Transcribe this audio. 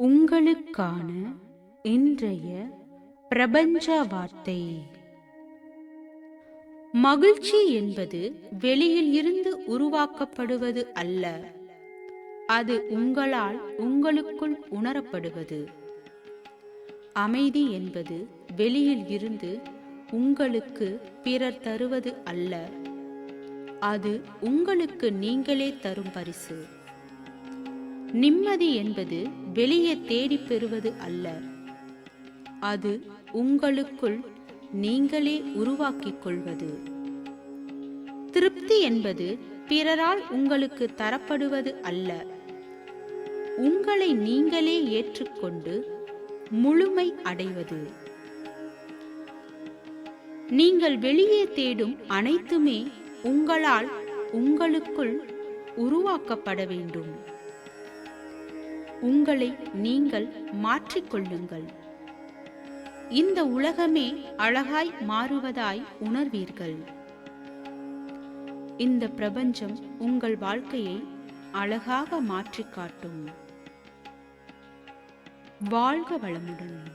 உங்களுக்கான இன்றைய பிரபஞ்ச வார்த்தை. மகிழ்ச்சி என்பது வெளியில் இருந்து உருவாக்கப்படுவது அல்ல, அது உங்களால் உங்களுக்குள் உணரப்படுவது. அமைதி என்பது வெளியில் இருந்து உங்களுக்கு பிறர் தருவது அல்ல, அது உங்களுக்கு நீங்களே தரும் பரிசு. நிம்மதி என்பது வெளியே தேடி பெறுவது அல்ல, அது உங்களுக்குள் நீங்களே உருவாக்கிக் கொள்வது. திருப்தி என்பது பிறரால் உங்களுக்கு தரப்படுவது அல்ல, உங்களை நீங்களே ஏற்றுக்கொண்டு முழுமை அடைவது. நீங்கள் வெளியே தேடும் அனைத்துமே உங்களால் உங்களுக்குள் உருவாக்கப்பட வேண்டும். உங்களை நீங்கள் மாற்றிக்கொள்ளுங்கள். இந்த உலகமே அழகாய் மாறுவதாய் உணர்வீர்கள். இந்த பிரபஞ்சம் உங்கள் வாழ்க்கையை அழகாக மாற்றிக் காட்டும். வாழ்க வளமுடன்.